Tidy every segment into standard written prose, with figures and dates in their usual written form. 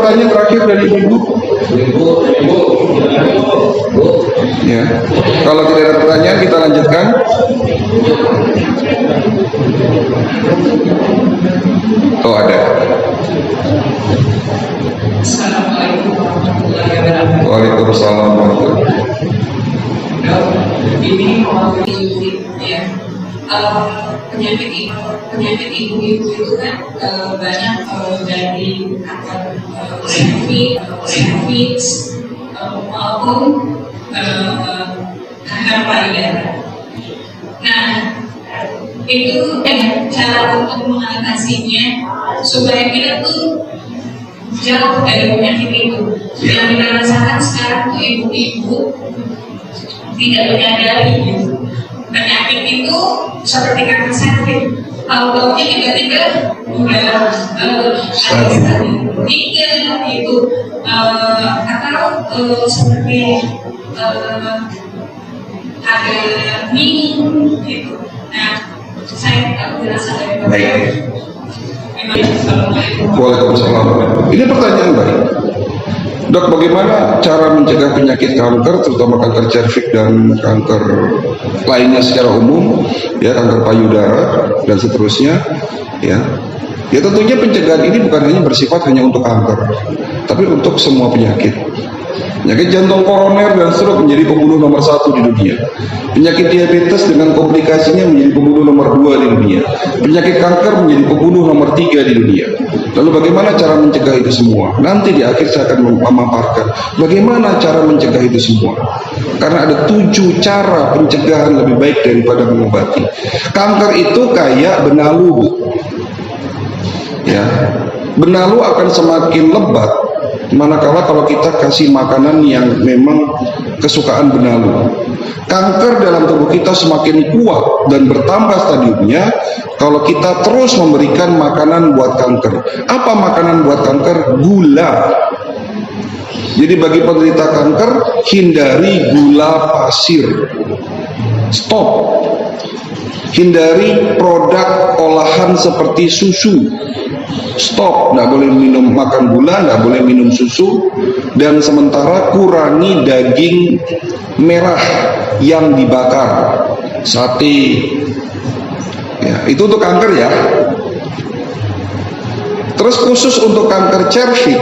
pertanyaan terakhir dari Ibu? Ya, kalau tidak ada pertanyaan kita lanjutkan. Oh, ada. Assalamualaikum warahmatullahi wabarakatuh. Waalaikumsalam warahmatullahi wabarakatuh. Ini ya, penyakit ibu-ibu itu kan banyak dari kanker cervix maupun kanker payudara. Nah, itu cara untuk mengatasinya supaya kita tuh jauh dari penyakit itu. Yang kita rasakan sekarang tuh ibu-ibu tidak menyadari penyakit itu seperti kanker cervix. Tahu-taunya tiba-tiba udah ada stadium 3 itu atau seperti ada minum gitu. Nah, saya tidak berasa dari Baik. Waalaikumsalam. Ini pertanyaan baik. Dok, bagaimana cara mencegah penyakit kanker, terutama kanker cervix dan kanker lainnya secara umum, ya, kanker payudara dan seterusnya, ya. Ya tentunya pencegahan ini bukan hanya bersifat hanya untuk kanker, tapi untuk semua penyakit. Penyakit jantung koroner dan stroke menjadi pembunuh nomor 1 di dunia. Penyakit diabetes dengan komplikasinya menjadi pembunuh nomor 2 di dunia. Penyakit kanker menjadi pembunuh nomor 3 di dunia. Lalu bagaimana cara mencegah itu semua? Nanti di akhir saya akan memaparkan bagaimana cara mencegah itu semua. Karena ada 7 cara pencegahan lebih baik daripada mengobati. Kanker itu kayak benalu, Bu. Ya, benalu akan semakin lebat manakala kalau kita kasih makanan yang memang kesukaan benalu. Kanker dalam tubuh kita semakin kuat dan bertambah stadiumnya kalau kita terus memberikan makanan buat kanker. Apa makanan buat kanker? Gula. Jadi bagi penderita kanker, hindari gula pasir. Stop. Hindari produk olahan seperti susu. Stop, nggak boleh makan gula, nggak boleh minum susu, dan sementara kurangi daging merah yang dibakar, sate. Ya, itu untuk kanker ya. Terus khusus untuk kanker cervix,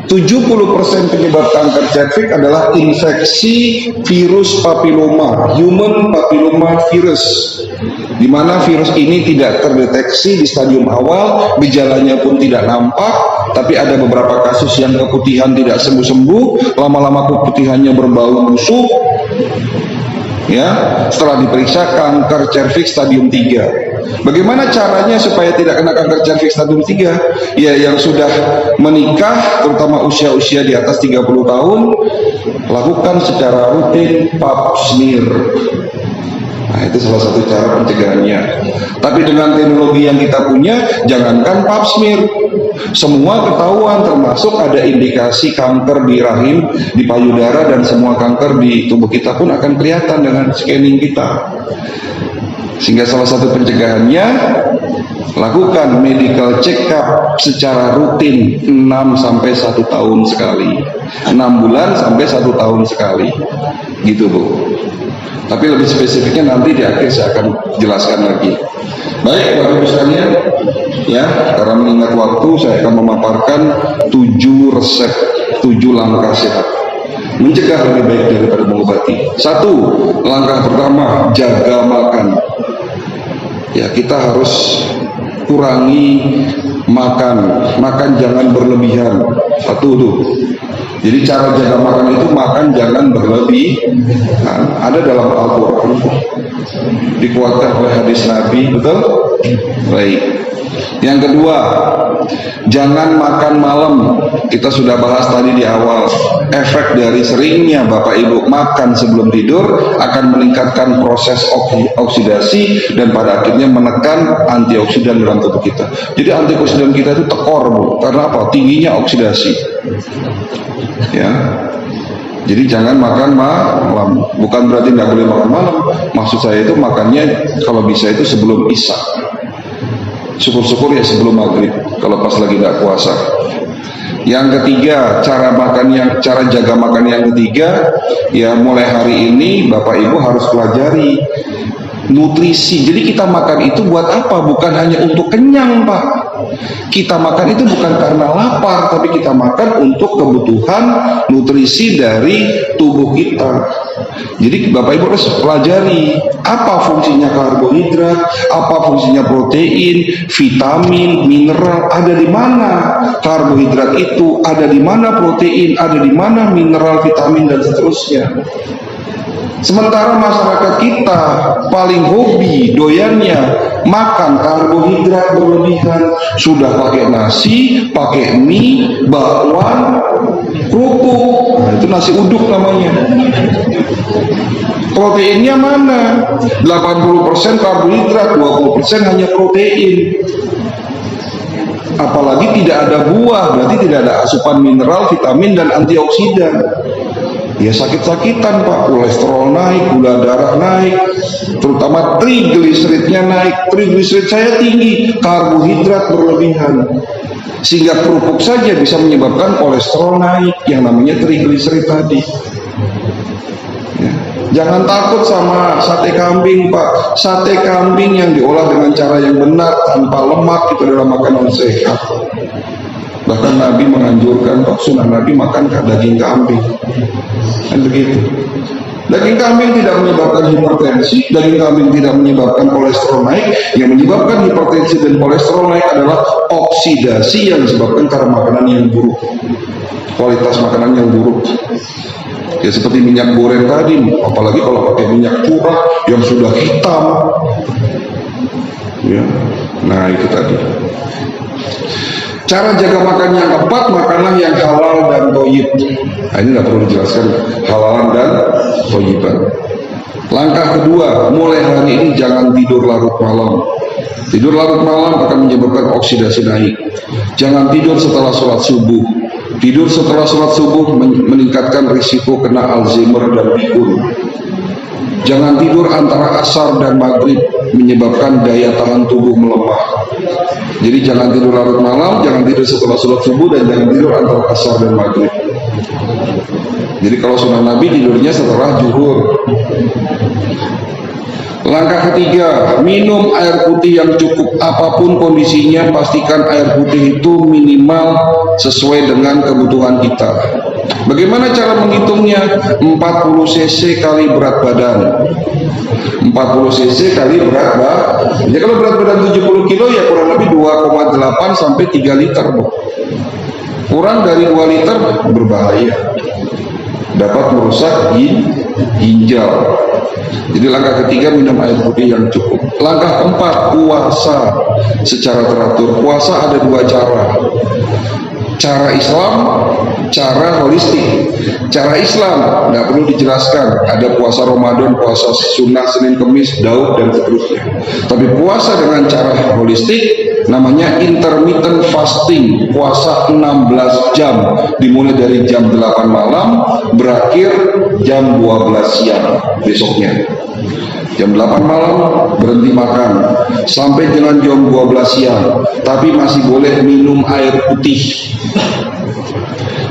70% penyebab kanker cervix adalah infeksi virus papilloma, human papilloma virus, di mana virus ini tidak terdeteksi di stadium awal, gejalanya pun tidak nampak, tapi ada beberapa kasus yang keputihan tidak sembuh-sembuh, lama-lama keputihannya berbau busuk. Ya, setelah diperiksa kanker cervix stadium 3. Bagaimana caranya supaya tidak kena kanker cervix stadium 3? Ya, yang sudah menikah, terutama usia-usia di atas 30 tahun, lakukan secara rutin pap smear. Nah, itu salah satu cara pencegahannya. Tapi dengan teknologi yang kita punya, jangankan pap smear, semua ketahuan, termasuk ada indikasi kanker di rahim, di payudara, dan semua kanker di tubuh kita pun akan kelihatan dengan scanning kita. Sehingga salah satu pencegahannya, lakukan medical check up secara rutin 6 sampai 1 tahun sekali, 6 bulan sampai 1 tahun sekali, gitu Bu. Tapi lebih spesifiknya nanti di akhir saya akan jelaskan lagi. Baik Bapak Ibu sekalian, ya, karena mengingat waktu saya akan memaparkan 7 resep, 7 langkah sehat mencegah lebih baik daripada mengobati. 1, langkah pertama, jaga makan. Ya, kita harus kurangi makan jangan berlebihan. 1 tuh. Jadi cara jaga makan itu makan jangan berlebihan. Ada dalam Al-Quran, dikuatkan oleh hadis Nabi, betul? Baik. Yang kedua, jangan makan malam. Kita sudah bahas tadi di awal, efek dari seringnya Bapak Ibu makan sebelum tidur akan meningkatkan proses oksidasi dan pada akhirnya menekan antioksidan dalam tubuh kita. Jadi antioksidan kita itu tekor Bu, karena apa? Tingginya oksidasi. Ya. Jadi jangan makan malam. Bukan berarti tidak boleh makan malam. Maksud saya itu makannya kalau bisa itu sebelum Isya. Syukur-syukur ya sebelum maghrib, kalau pas lagi tidak puasa. Yang ketiga, cara jaga makan yang ketiga, ya mulai hari ini Bapak Ibu harus pelajari nutrisi. Jadi kita makan itu buat apa? Bukan hanya untuk kenyang, Pak. Kita makan itu bukan karena lapar, tapi kita makan untuk kebutuhan nutrisi dari tubuh kita. Jadi Bapak Ibu harus pelajari apa fungsinya karbohidrat, apa fungsinya protein, vitamin, mineral, ada di mana karbohidrat itu, ada di mana protein, ada di mana mineral, vitamin, dan seterusnya. Sementara masyarakat kita paling hobi doyannya makan karbohidrat berlebihan, sudah pakai nasi, pakai mie, bakwan, kerupuk. Nah, itu nasi uduk namanya. Proteinnya mana? 80% karbohidrat, 20% hanya protein. Apalagi tidak ada buah, berarti tidak ada asupan mineral, vitamin, dan antioksidan. Ya sakit-sakitan, Pak. Kolesterol naik, gula darah naik, terutama trigliseridnya naik. Trigliserid saya tinggi, karbohidrat berlebihan, sehingga kerupuk saja bisa menyebabkan kolesterol naik, yang namanya trigliserid tadi. Ya. Jangan takut sama sate kambing, Pak. Sate kambing yang diolah dengan cara yang benar, tanpa lemak, itu adalah makanan sehat. Bahkan Nabi menganjurkan, Pak, sunnah Nabi makan daging kambing. Dan begitu. Daging kambing tidak menyebabkan hipertensi, daging kambing tidak menyebabkan kolesterol naik. Yang menyebabkan hipertensi dan kolesterol naik adalah oksidasi yang disebabkan karena makanan yang buruk, kualitas makanan yang buruk. Ya seperti minyak goreng tadi, apalagi kalau pakai minyak curah yang sudah hitam. Ya, nah itu tadi. Cara jaga makan yang keempat, makanlah yang halal dan thayyib. Nah, ini nggak perlu dijelaskan, halalan dan thayyiban. Langkah kedua, mulai hari ini jangan tidur larut malam. Tidur larut malam akan menyebabkan oksidasi naik. Jangan tidur setelah sholat subuh. Tidur setelah sholat subuh meningkatkan risiko kena Alzheimer dan pikun. Jangan tidur antara asar dan maghrib, menyebabkan daya tahan tubuh melemah. Jadi jangan tidur larut malam, jangan tidur setelah sholat subuh, dan jangan tidur antara asar dan maghrib. Jadi kalau sunnah Nabi tidurnya setelah zuhur. Langkah ketiga, minum air putih yang cukup. Apapun kondisinya, pastikan air putih itu minimal sesuai dengan kebutuhan kita. Bagaimana cara menghitungnya? 40 cc kali berat badan. 40 cc kali berat badan. Jadi kalau berat badan 70 kilo ya kurang lebih 2,8 sampai 3 liter. Kurang dari 2 liter berbahaya, dapat merusak ginjal. Jadi langkah ketiga, minum air putih yang cukup. Langkah keempat, puasa secara teratur. Puasa ada dua cara. Cara Islam, cara holistik. Cara Islam nggak perlu dijelaskan, ada puasa Ramadan, puasa sunnah Senin Kemis, Daud, dan seterusnya. Tapi puasa dengan cara holistik namanya intermittent fasting, puasa 16 jam, dimulai dari jam 8 malam, berakhir jam 12 siang besoknya. Jam 8 malam berhenti makan sampai dengan jam 12 siang, tapi masih boleh minum air putih.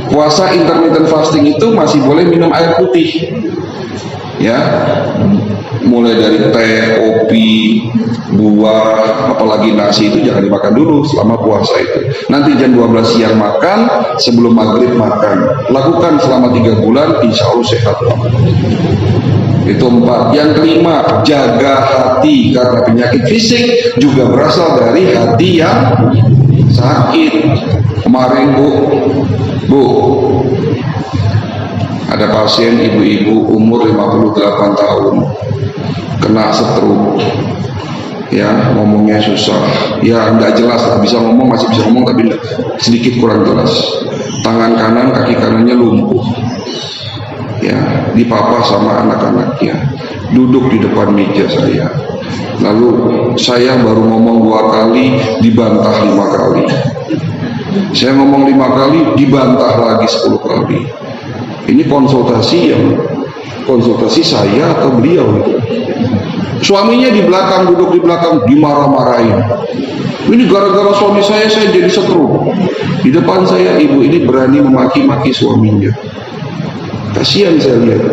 Puasa intermittent fasting itu masih boleh minum air putih, ya, mulai dari teh, kopi, buah, apalagi nasi itu jangan dimakan dulu selama puasa itu. Nanti jam 12 siang makan, sebelum maghrib makan. Lakukan selama 3 bulan, insya Allah sehat. Itu 4. Yang kelima, jaga hati, karena penyakit fisik juga berasal dari hati yang sakit. Kemarin Bu, ada pasien ibu-ibu umur 58 tahun kena stroke, ya, ngomongnya susah, ya nggak jelas lah, bisa ngomong, masih bisa ngomong tapi sedikit kurang jelas. Tangan kanan, kaki kanannya lumpuh, ya, dipapah sama anak-anaknya, duduk di depan meja saya. Lalu saya baru ngomong 2 kali, dibantah 5 kali. Saya ngomong 5 kali, dibantah lagi 10 kali. Ini konsultasi saya atau beliau itu. Suaminya di belakang, duduk di belakang, dimarah-marahin. Ini gara-gara suami saya jadi stroke. Di depan saya ibu ini berani memaki-maki suaminya. Kasihan saya lihat.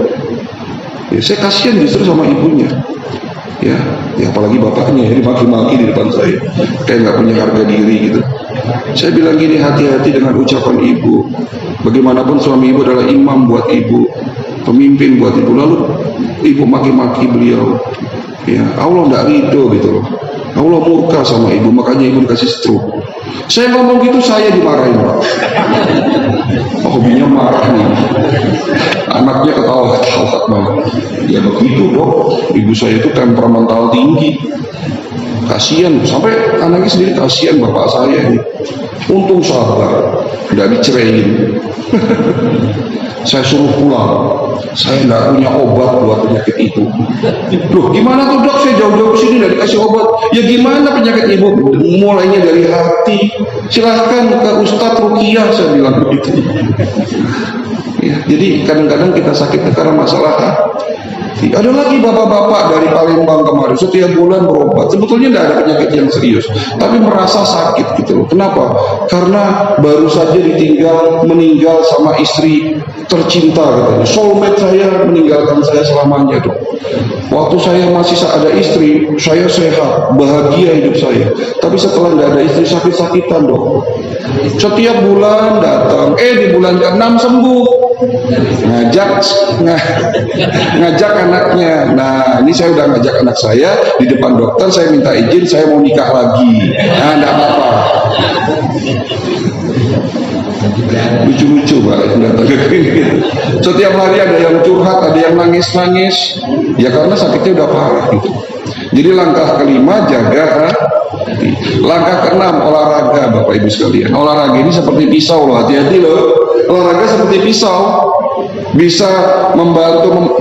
Ya, saya kasihan justru sama ibunya. Ya apalagi bapaknya ya dimaki-maki di depan saya, kayak nggak punya harga diri gitu. Saya bilang gini, hati-hati dengan ucapan ibu. Bagaimanapun suami ibu adalah imam buat ibu, pemimpin buat ibu, lalu ibu maki-maki beliau. Ya Allah nggak ridho gitu loh. Allah murka sama ibu, makanya ibu dikasih stroke. Saya ngomong gitu, saya dimarahin Pak. Hobinya marah nih. Anaknya ketawa-ketawa. Ya begitu dok, ibu saya itu temperamental tinggi. Kasihan, sampai anaknya sendiri kasihan bapak saya ini. Untung sabar, nggak diceraiin. Saya suruh pulang, saya nggak punya obat buat penyakit itu. Loh gimana tuh dok, saya jauh-jauh ke sini nggak dikasih obat. Ya gimana penyakit ibu? Mulainya dari hati. Silahkan ke Ustadz Ruqyah, saya bilang begitu. Ya, jadi kadang-kadang kita sakit karena masalah hati. Ada lagi bapak-bapak dari Palembang kemarin, setiap bulan berobat. Sebetulnya tidak ada penyakit yang serius, tapi merasa sakit gitu loh. Kenapa? Karena baru saja meninggal sama istri tercinta katanya. Soulmate saya meninggalkan saya selamanya dok. Waktu saya masih ada istri, saya sehat, bahagia hidup saya. Tapi setelah tidak ada istri, sakit-sakitan dok. Setiap bulan datang, di bulan ke-6 sembuh. Ngajak anaknya. Nah ini saya udah ngajak anak saya di depan dokter, saya minta izin, saya mau nikah lagi. Nah enggak apa-apa. Lucu-lucu Pak datang ke klinik. Setiap hari ada yang curhat, ada yang nangis-nangis. Ya karena sakitnya udah parah gitu. Jadi langkah kelima jaga hati. Langkah keenam olahraga Bapak Ibu sekalian. Olahraga ini seperti pisau loh, hati-hati loh. Olahraga seperti pisau, bisa membantu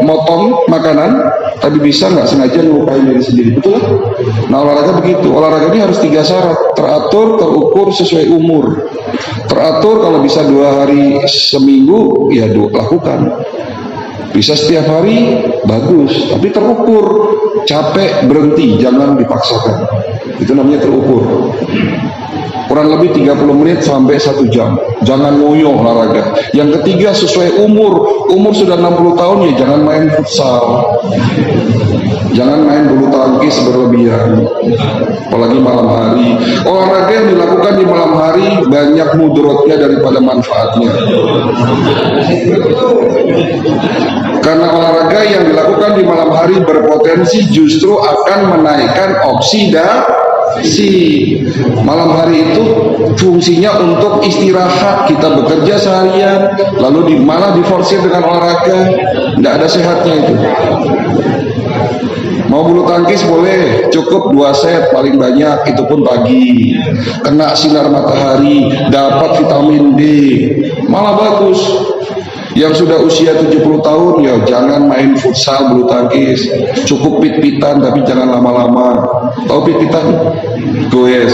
motong makanan, tapi bisa nggak sengaja ngelupain diri sendiri, betul? Nah olahraga begitu. Olahraga ini harus 3 syarat: teratur, terukur, sesuai umur. Teratur kalau bisa 2 hari seminggu ya lakukan. Bisa setiap hari bagus, tapi terukur. Capek berhenti, jangan dipaksakan. Itu namanya terukur. Kurang lebih 30 menit sampai 1 jam. Jangan ngoyo olahraga. Yang ketiga sesuai umur. Umur sudah 60 tahun ya jangan main futsal. Jangan main bulu tangkis berlebihan. Apalagi malam hari. Olahraga yang dilakukan di malam hari banyak mudaratnya daripada manfaatnya. Karena olahraga yang dilakukan di malam hari berpotensi justru akan menaikkan oksidasi. Malam hari itu fungsinya untuk istirahat, kita bekerja seharian lalu malah diforsir dengan olahraga, tidak ada sehatnya itu. Mau bulu tangkis boleh, cukup 2 set paling banyak, itu pun pagi, kena sinar matahari, dapat vitamin D, malah bagus. Yang sudah usia 70 tahun ya jangan main futsal, bulu tangkis, cukup pit-pitan tapi jangan lama-lama. Tahu pit-pitan? Goes.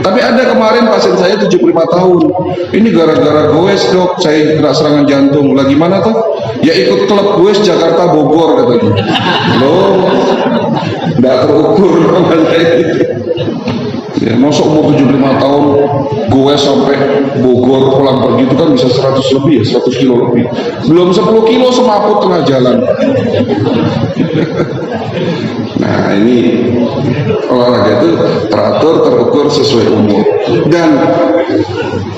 Tapi ada kemarin pasien saya 75 tahun, ini gara-gara goes dok saya kena serangan jantung. Lagi mana tuh? Ya ikut klub goes Jakarta Bogor katanya. Loh nggak terukur ya, masa umur 75 tahun gue sampai Bogor pulang pergi itu kan bisa 100 lebih ya, 100 kilo lebih, belum 10 kilo semaput tengah jalan. Nah ini olahraga itu teratur, terukur, sesuai umur. Dan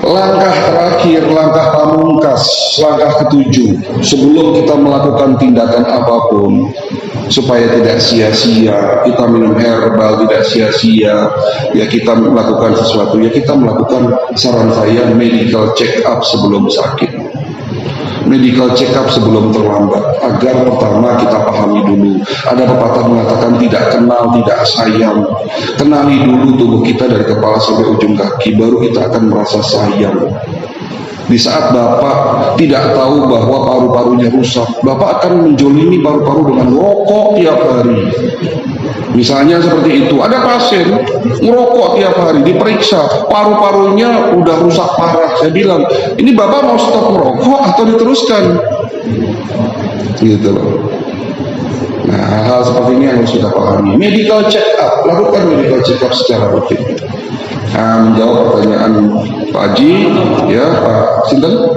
langkah terakhir, langkah pamungkas, langkah ketujuh sebelum kita melakukan tindakan apapun supaya tidak sia-sia, kita minum herbal tidak sia-sia, ya kita melakukan sesuatu, ya kita melakukan, saran saya, medical check up sebelum sakit, medical check up sebelum terlambat, agar pertama kita pahami dulu. Ada pepatah mengatakan tidak kenal tidak sayang. Kenali dulu tubuh kita dari kepala sampai ujung kaki, baru kita akan merasa sayang. Di saat Bapak tidak tahu bahwa paru-parunya rusak, Bapak akan menjolimi paru-paru dengan rokok tiap hari. Misalnya seperti itu, ada pasien ngerokok tiap hari, diperiksa, paru-parunya udah rusak parah. Saya bilang, ini Bapak mau stop merokok atau diteruskan? Gitu loh. Nah, hal-hal seperti ini yang harus kita pahami. Medical check up, lakukan medical check up secara rutin. Nah, menjawab pertanyaan Pak Haji, ya Pak Sinten,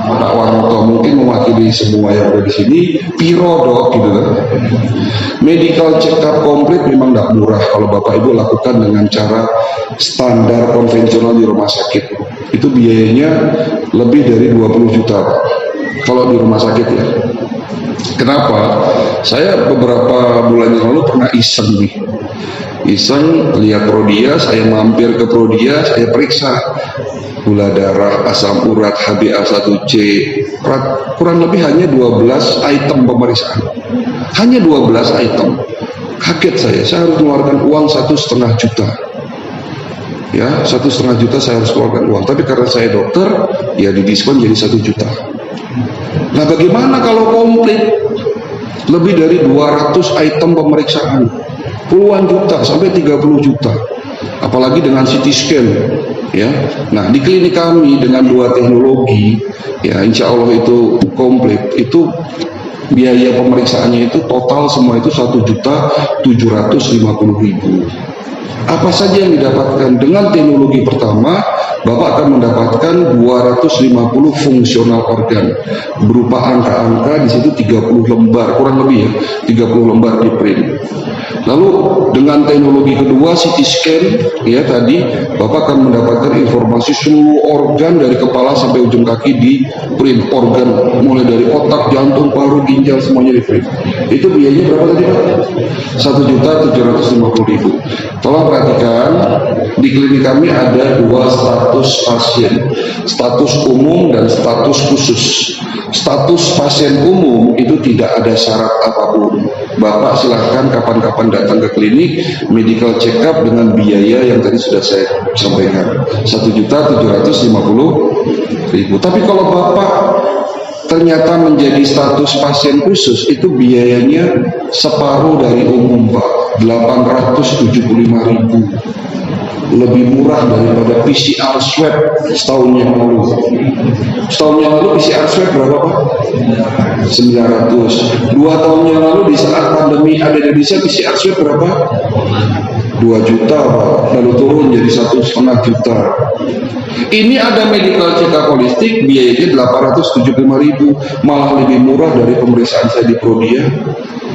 Pak Warnoto mungkin mewakili semua yang ada di sini. Piro dok, gitu kan? Medical check up komplit memang tidak murah kalau Bapak Ibu lakukan dengan cara standar konvensional di rumah sakit. Itu biayanya lebih dari 20 juta kalau di rumah sakit ya. Kenapa? Saya beberapa bulan yang lalu pernah iseng nih. Iseng lihat Prodia, saya mampir ke Prodia, saya periksa gula darah, asam urat, HbA1c, kurang lebih hanya 12 item pemeriksaan. Hanya 12 item. Kaget saya harus mengeluarkan uang 1,5 juta. Ya, 1,5 juta saya harus keluarkan uang. Tapi karena saya dokter, ya didiskon jadi 1 juta. Nah, bagaimana kalau komplit? Lebih dari 200 item pemeriksaan, puluhan juta sampai 30 juta, apalagi dengan CT scan, ya. Nah, di klinik kami dengan 2 teknologi, ya insya Allah itu komplit. Itu biaya pemeriksaannya itu total semua itu 1.750.000. Apa saja yang didapatkan dengan teknologi pertama? Bapak akan mendapatkan 250 fungsional organ berupa angka-angka, di situ 30 lembar, kurang lebih ya, 30 lembar di print. Lalu dengan teknologi kedua CT scan, ya tadi Bapak akan mendapatkan informasi seluruh organ dari kepala sampai ujung kaki di print, organ mulai dari otak, jantung, paru, ginjal semuanya di print. Itu biayanya berapa tadi Pak? 1.750.000. Tolong perhatikan, di klinik kami ada 2 status pasien, status umum dan status khusus. Status pasien umum itu tidak ada syarat apapun. Bapak silahkan kapan-kapan datang ke klinik, medical check up dengan biaya yang tadi sudah saya sampaikan, 1.750.000. Tapi kalau Bapak ternyata menjadi status pasien khusus, itu biayanya separuh dari umum Pak, 875.000. Lebih murah daripada PCR swab setahun yang lalu. Setahun yang lalu PCR swab berapa Pak? 900. 2 tahun yang lalu di saat pandemi ada di Indonesia, PCR swab berapa? 2 juta Pak, lalu turun jadi 1,5 juta. Ini ada medical check up holistik, biayanya 875.000, malah lebih murah dari pemeriksaan saya di Prodia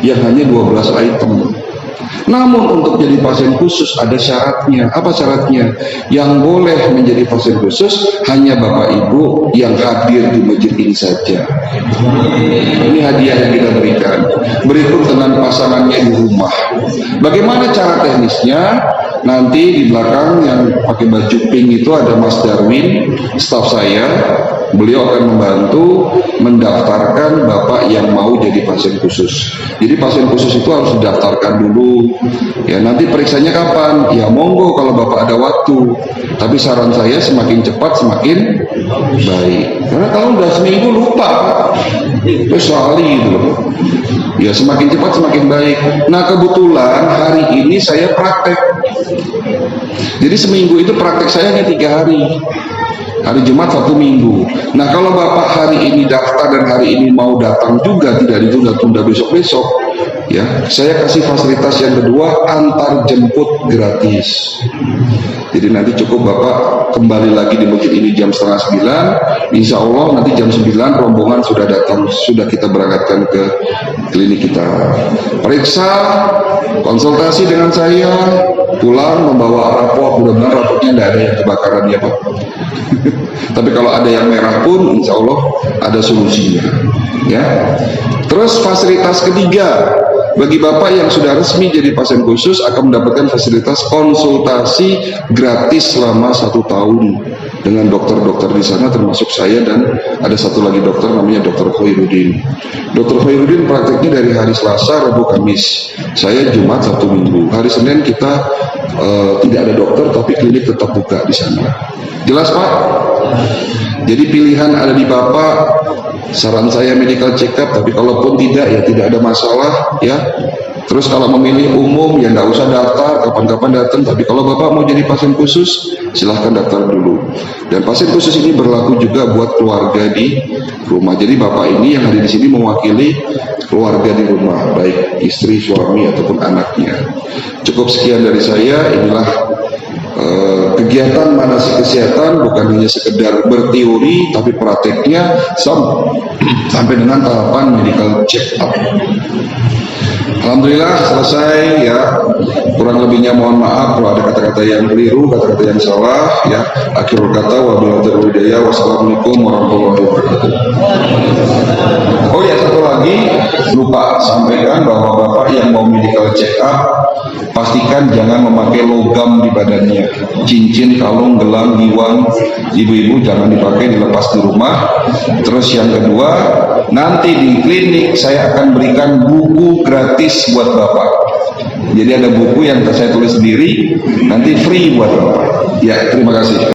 yang hanya 12 item. Namun untuk jadi pasien khusus ada syaratnya. Apa syaratnya? Yang boleh menjadi pasien khusus hanya Bapak Ibu yang hadir di masjid ini saja. Ini hadiah yang kita berikan. Berikut dengan pasangannya di rumah. Bagaimana cara teknisnya? Nanti di belakang yang pakai baju pink itu ada Mas Darwin, staf saya. Beliau akan membantu mendaftarkan Bapak yang mau jadi pasien khusus. Jadi pasien khusus itu harus didaftarkan dulu. Ya, nanti periksanya kapan? Ya monggo kalau Bapak ada waktu. Tapi saran saya semakin cepat semakin baik. Karena kalau udah seminggu lupa, terus lali gitu loh. Ya semakin cepat semakin baik. Nah kebetulan hari ini saya praktek. Jadi seminggu itu praktek saya hanya 3 hari. Hari Jumat, Sabtu, Minggu. Nah kalau Bapak hari ini daftar dan hari ini mau datang juga, tidak ditunda-tunda besok-besok, ya saya kasih fasilitas yang kedua, antar jemput gratis. Jadi nanti cukup Bapak kembali lagi di masjid ini jam 8:30, insya Allah nanti jam 9 rombongan sudah datang, sudah kita berangkatkan ke klinik kita. Periksa, konsultasi dengan saya, pulang membawa rapor, mudah-mudahan raportnya tidak ada yang kebakaran ya Pak. Tapi kalau ada yang merah pun insya Allah ada solusinya ya. Terus fasilitas ketiga, bagi Bapak yang sudah resmi jadi pasien khusus akan mendapatkan fasilitas konsultasi gratis selama 1 tahun dengan dokter-dokter di sana, termasuk saya dan ada satu lagi dokter namanya Dr. Khairuddin. Dr. Khairuddin prakteknya dari hari Selasa, Rabu, Kamis. Saya Jumat, Sabtu, Minggu. Hari Senin kita tidak ada dokter tapi klinik tetap buka di sana. Jelas Pak? Jadi pilihan ada di Bapak. Saran saya medical check up, tapi kalaupun tidak ya tidak ada masalah ya. Terus kalau memilih umum ya nggak usah daftar, kapan-kapan datang. Tapi kalau Bapak mau jadi pasien khusus, silahkan daftar dulu. Dan pasien khusus ini berlaku juga buat keluarga di rumah. Jadi Bapak ini yang ada di sini mewakili keluarga di rumah, baik istri, suami ataupun anaknya. Cukup sekian dari saya. Inilah kegiatan manasik kesehatan, bukan hanya sekedar berteori, tapi prakteknya sampai dengan tahapan medical check up. Alhamdulillah selesai ya. Kurang lebihnya mohon maaf kalau ada kata-kata yang keliru, kata-kata yang salah ya. Akhirul kata wabillahi hidayah. Wassalamualaikum warahmatullahi wabarakatuh. Oh ya, satu lagi lupa sampaikan bahwa Bapak yang mau medical check up pastikan jangan memakai logam di badannya. Cincin, kalung, gelang, giwang, ibu-ibu jangan dipakai, dilepas di rumah. Terus yang kedua, nanti di klinik saya akan berikan buku gratis buat Bapak. Jadi ada buku yang saya tulis sendiri, nanti free buat Bapak. Ya, terima kasih.